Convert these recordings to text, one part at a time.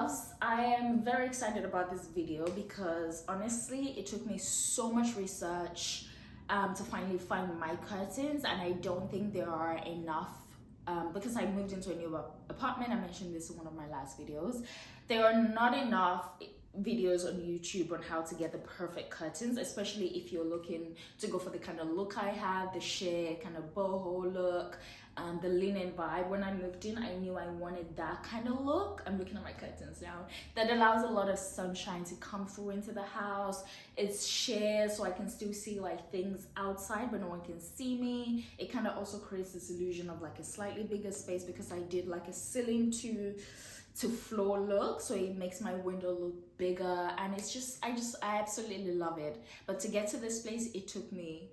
loves, I am very excited about this video because honestly it took me so much research to finally find my curtains, and I don't think there are enough because I moved into a new apartment. I mentioned this in one of my last videos. There are not enough videos on YouTube on how to get the perfect curtains, especially if you're looking to go for the kind of look I have, the sheer kind of boho look, the linen vibe. When I moved in, I knew I wanted that kind of look. I'm looking at my curtains now. That allows a lot of sunshine to come through into the house. It's sheer, so I can still see like things outside, but no one can see me. It kind of also creates this illusion of like a slightly bigger space because I did like a ceiling to floor look, so it makes my window look bigger, and it's just I absolutely love it. But to get to this place, it took me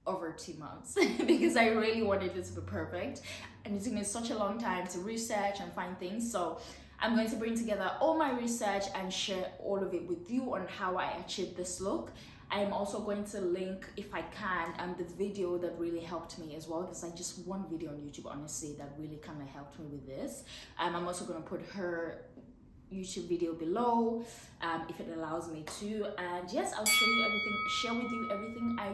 over 2 months because I really wanted it to be perfect, and it took me such a long time to research and find things. So I'm going to bring together all my research and share all of it with you on how I achieved this look. I'm also going to link, if I can, the video that really helped me as well, because I just one video on YouTube honestly that really kind of helped me with this. I'm also going to put her YouTube video below if it allows me to, and yes, I'll show you everything, share with you everything I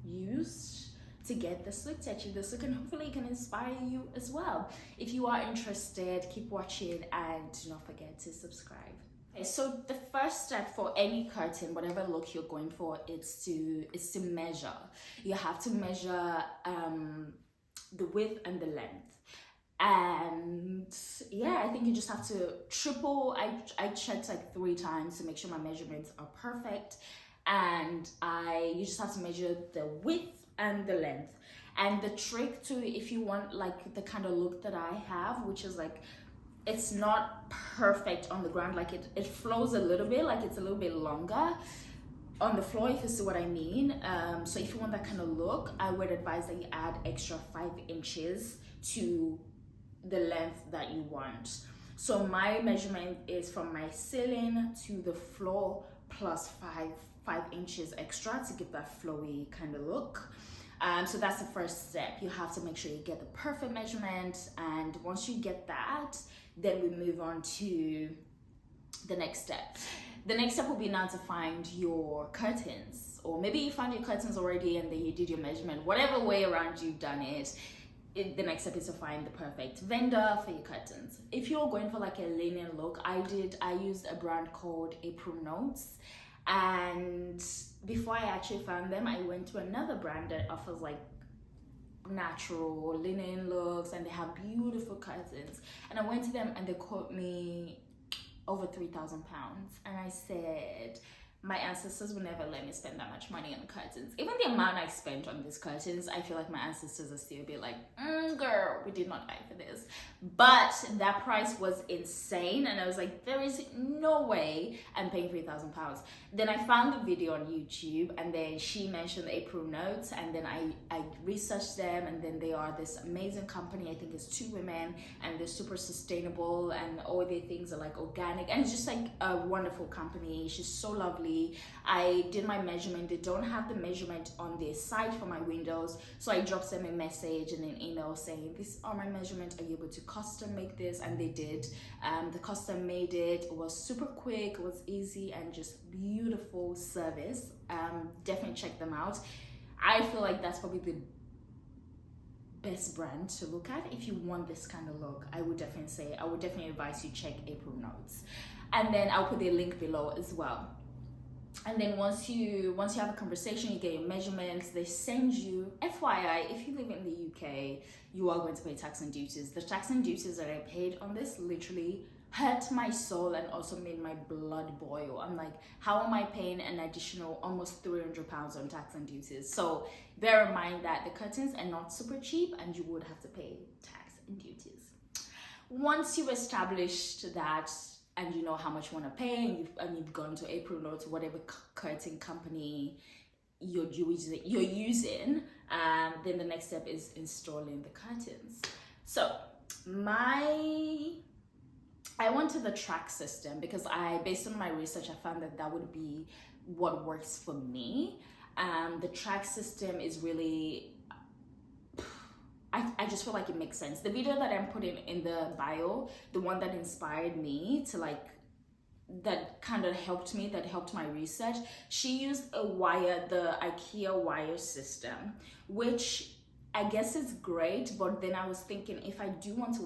used to get this look, to achieve this look, and hopefully it can inspire you as well. If you are interested, keep watching and do not forget to subscribe. Okay, so the first step for any curtain, whatever look you're going for, is to measure. You have to measure the width and the length. And yeah, I think you just have to triple. I checked like 3 times to make sure my measurements are perfect, and you just have to measure the width and the length. And the trick to, if you want like the kind of look that I have, which is like, it's not perfect on the ground, like it flows a little bit, like it's a little bit longer on the floor, if you see what I mean. So if you want that kind of look, I would advise that you add extra 5 inches to the length that you want. So my measurement is from my ceiling to the floor plus 5 inches extra to give that flowy kind of look. So that's the first step. You have to make sure you get the perfect measurement, and once you get that, then we move on to the next step. The next step will be now to find your curtains, or maybe you found your curtains already and then you did your measurement. Whatever way around you've done it, the next step is to find the perfect vendor for your curtains. If you're going for like a linen look, I used a brand called April Notes, and before I actually found them, I went to another brand that offers like natural linen looks, and they have beautiful curtains, and I went to them and they quote me over £3,000, and I said my ancestors would never let me spend that much money on curtains. Even the amount I spent on these curtains, I feel like my ancestors are still a bit like, girl, we did not die for this. But that price was insane, and I was like, there is no way I'm paying £3,000. Then I found the video on YouTube, and then she mentioned April Notes, and then I researched them, and then they are this amazing company. I think it's 2 women, and they're super sustainable, and all their things are like organic, and it's just like a wonderful company. She's so lovely. I did my measurement. They don't have the measurement on their site for my windows, so I dropped them a message and an email saying, these are my measurements, are you able to custom make this? And they did. The custom made it. It was super quick, it was easy, and just beautiful service. Definitely check them out. I feel like that's probably the best brand to look at if you want this kind of look. I would definitely advise you check April Notes, and then I'll put the link below as well. And then once you have a conversation, you get your measurements, they send you, FYI, if you live in the UK, you are going to pay tax and duties. The tax and duties that I paid on this literally hurt my soul and also made my blood boil. I'm like, how am I paying an additional almost £300 on tax and duties? So bear in mind that the curtains are not super cheap, and you would have to pay tax and duties. Once you've established that, and you know how much you want to pay, and you've gone to April Notes, whatever curtain company you're using, then the next step is installing the curtains. So I went to the track system because based on my research, I found that would be what works for me. The track system is really I just feel like it makes sense. The video that I'm putting in the bio, the one that inspired me to like, that kind of helped me, that helped my research, she used a wire, the IKEA wire system, which I guess it's great, but then I was thinking, if I do want to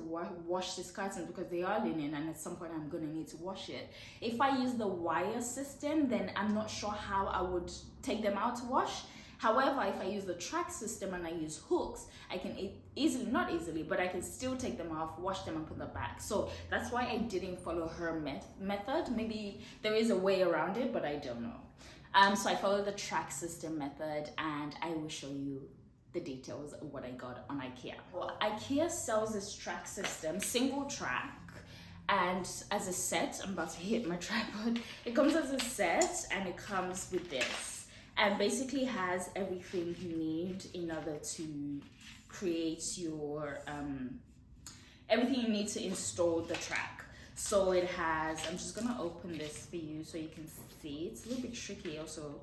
wash this curtain, because they are linen and at some point I'm gonna need to wash it, if I use the wire system, then I'm not sure how I would take them out to wash. However, if I use the track system and I use hooks, I can easily, not easily, but I can still take them off, wash them and put them back. So that's why I didn't follow her method. Maybe there is a way around it, but I don't know. So I followed the track system method, and I will show you the details of what I got on IKEA. Well, IKEA sells this track system, single track, and as a set, I'm about to hit my tripod. It comes as a set, and it comes with this. And basically has everything you need in order to create your, everything you need to install the track. So it has, I'm just gonna open this for you so you can see. It's a little bit tricky also.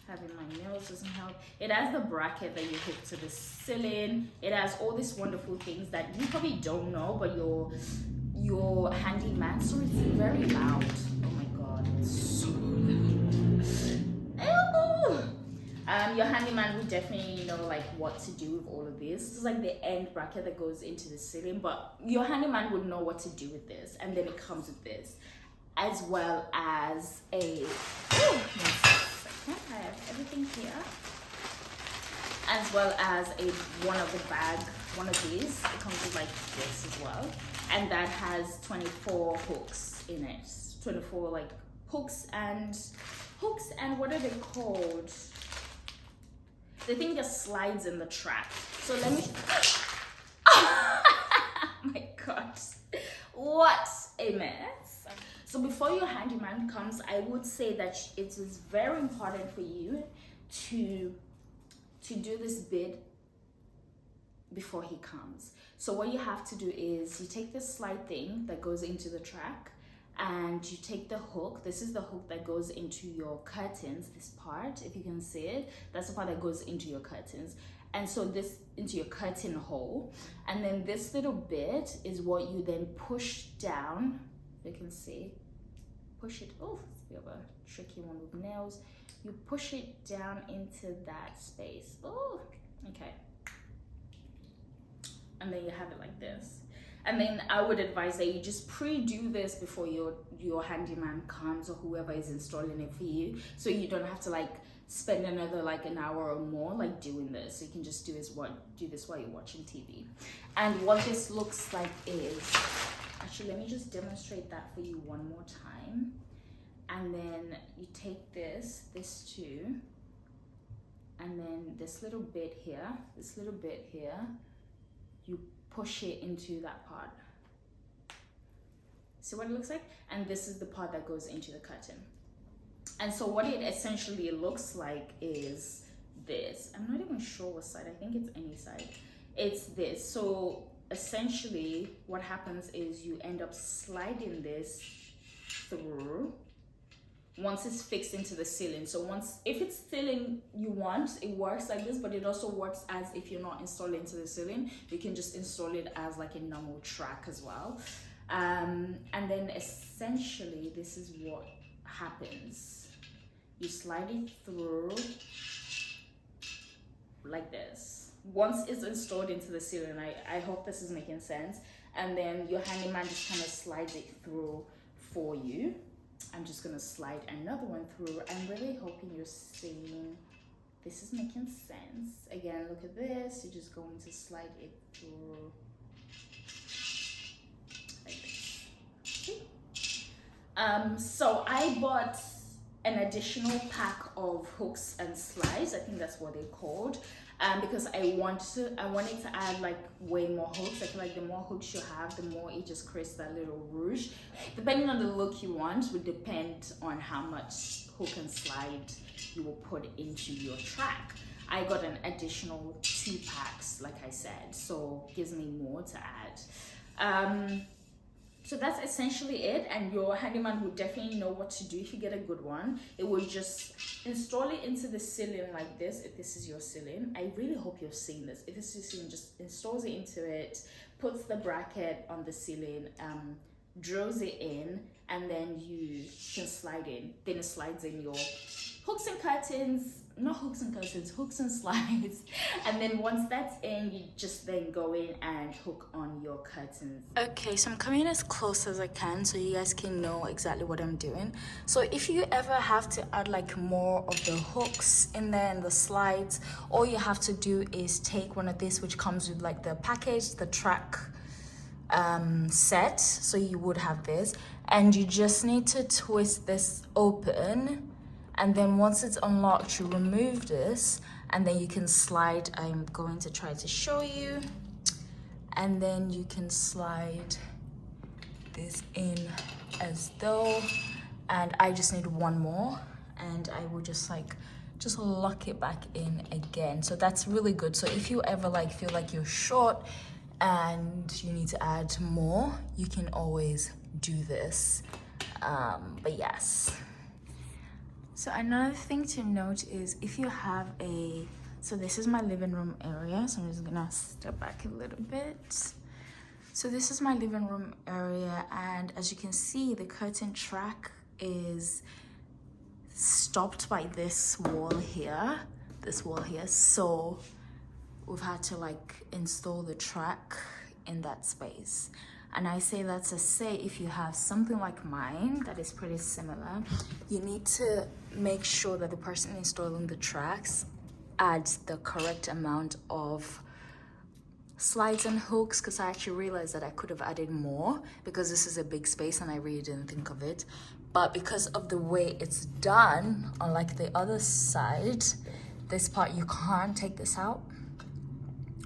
Having my nails doesn't help. It has the bracket that you hook to the ceiling. It has all these wonderful things that you probably don't know, but your handyman, so it's very loud. Oh my God, it's so loud. Your handyman would definitely know like what to do with all of this. This is like the end bracket that goes into the ceiling, but your handyman would know what to do with this. And then it comes with this, as well as a, I have everything here, as well as one of these. It comes with like this as well, and that has 24 hooks in it. 24 like hooks and what are they called? The thing that slides in the track. So let me. Oh my God, what a mess. So before your handyman comes, I would say that it is very important for you to do this bit before he comes. So what you have to do is you take this slide thing that goes into the track, and you take the hook. This is the hook that goes into your curtains, this part, if you can see it, that's the part that goes into your curtains. And so this into your curtain hole, and then this little bit is what you then push down. You can see, push it, oh, it's a bit of a tricky one with nails. You push it down into that space. Oh, okay. And then you have it like this. And then I would advise that you just pre-do this before your handyman comes, or whoever is installing it for you, so you don't have to like spend another like an hour or more like doing this. So you can just do this while you're watching TV. And what this looks like is, actually let me just demonstrate that for you one more time. And then you take this too, and then this little bit here, you push it into that part. See what it looks like? And this is the part that goes into the curtain. And so what it essentially looks like is this. I'm not even sure what side, I think it's any side. It's this. So essentially what happens is you end up sliding this through once it's fixed into the ceiling. So if it's ceiling you want, it works like this, but it also works as if you're not installing into the ceiling, you can just install it as like a normal track as well. And then essentially this is what happens. You slide it through like this. Once it's installed into the ceiling, I hope this is making sense. And then your handyman just kind of slides it through for you. I'm just gonna slide another one through. I'm really hoping you're seeing this is making sense. Again, look at this. You're just going to slide it through like this. Okay. So I bought an additional pack of hooks and slides. I think that's what they're called. Because I wanted to add like way more hooks. I feel like the more hooks you have, the more it just creates that little rouge. Depending on the look you want would depend on how much hook and slide you will put into your track. I got an additional 2 packs, like I said, so gives me more to add. So that's essentially it, and your handyman will definitely know what to do if you get a good one. It will just install it into the ceiling like this, if this is your ceiling. I really hope you're seeing this. If this is your ceiling, just installs it into it, puts the bracket on the ceiling, drills it in, and then you can slide in. Then it slides in your hooks and curtains, not hooks and curtains, hooks and slides. And then once that's in, you just then go in and hook on your curtains. Okay, so I'm coming as close as I can so you guys can know exactly what I'm doing. So if you ever have to add like more of the hooks in there and the slides, all you have to do is take one of these, which comes with like the package, the track set. So you would have this, and you just need to twist this open, and then once it's unlocked, you remove this, and then you can slide. I'm going to try to show you, and then you can slide this in as though, and I just need one more, and I will just lock it back in again. So that's really good. So if you ever like feel like you're short and you need to add more, you can always do this. But yes. So another thing to note is if you have so this is my living room area. So I'm just gonna step back a little bit. So this is my living room area, and as you can see, the curtain track is stopped by this wall here. So we've had to like install the track in that space. And I say that to say, if you have something like mine that is pretty similar, you need to make sure that the person installing the tracks adds the correct amount of slides and hooks, because I actually realized that I could have added more because this is a big space and I really didn't think of it. But because of the way it's done, unlike the other side, this part, you can't take this out.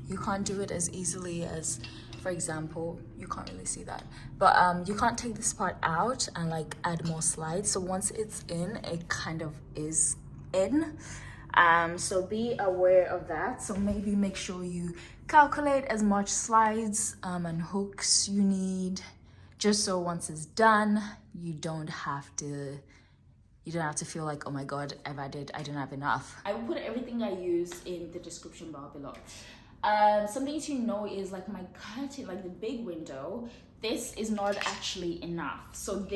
You can't do it as easily as, for example, you can't really see that, but you can't take this part out and like add more slides. So once it's in, it kind of is in. So be aware of that. So maybe make sure you calculate as much slides and hooks you need, just so once it's done, you don't have to feel like, oh my god, I don't have enough. I will put everything I use in the description bar below. Something to know is like my curtain, like the big window, this is not actually enough. So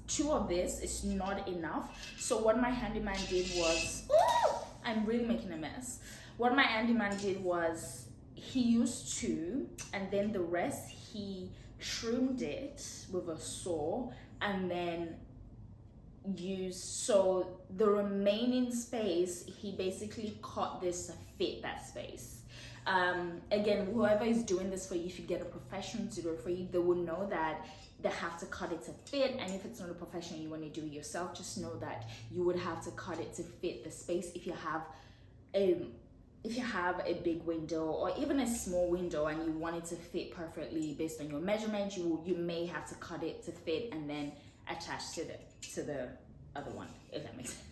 two of this is not enough. So what my handyman did was, I'm really making a mess. What my handyman did was he used two, and then the rest he trimmed it with a saw, and then so the remaining space he basically cut this to fit that space. Again, whoever is doing this for you, if you get a professional to do it for you, they will know that they have to cut it to fit. And if it's not a professional, you want to do it yourself, just know that you would have to cut it to fit the space. If you have a big window or even a small window and you want it to fit perfectly based on your measurement, you may have to cut it to fit and then attach to the other one, if that makes sense.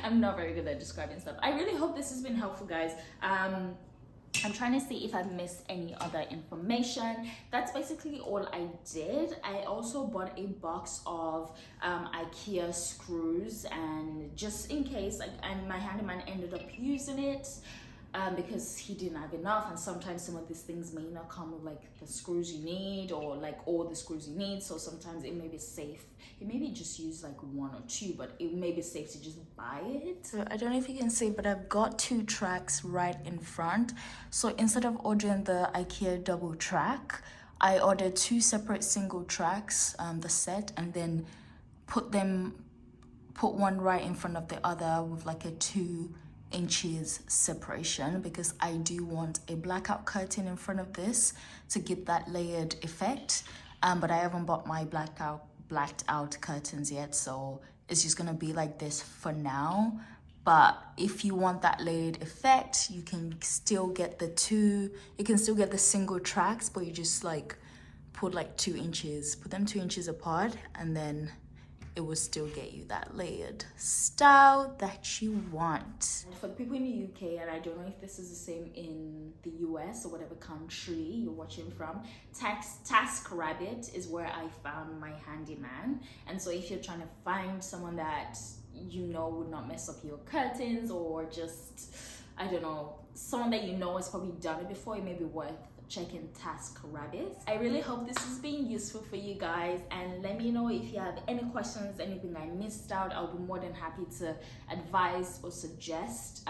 I'm not very good at describing stuff. I really hope this has been helpful, guys. I'm trying to see if I've missed any other information. That's basically all I did. I also bought a box of IKEA screws, and just in case, and my handyman ended up using it because he didn't have enough, and sometimes some of these things may not come with like the screws you need or like all the screws you need. So sometimes it may be safe. You maybe just use like one or two, but it may be safe to just buy it. So I don't know if you can see, but I've got two tracks right in front. So instead of ordering the IKEA double track, I ordered two separate single tracks, the set, and then put one right in front of the other with like a 2 inches separation, because I do want a blackout curtain in front of this to give that layered effect. But I haven't bought my blacked out curtains yet, so it's just gonna be like this for now. But if you want that layered effect, you can still get the single tracks, but you just like put like 2 inches, put them 2 inches apart, and then it will still get you that layered style that you want. And for the people in the UK, and I don't know if this is the same in the US or whatever country you're watching from, TaskRabbit is where I found my handyman. And so if you're trying to find someone that you know would not mess up your curtains, or just, I don't know, someone that you know has probably done it before, it may be worth checking TaskRabbit. I really hope this has been useful for you guys, and let me know if you have any questions, anything I missed out. I'll be more than happy to advise or suggest.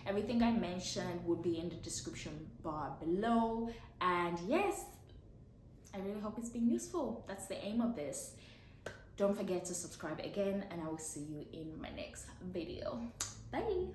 Everything I mentioned would be in the description bar below. And yes, I really hope it's been useful. That's the aim of this. Don't forget to subscribe again, and I will see you in my next video. Bye.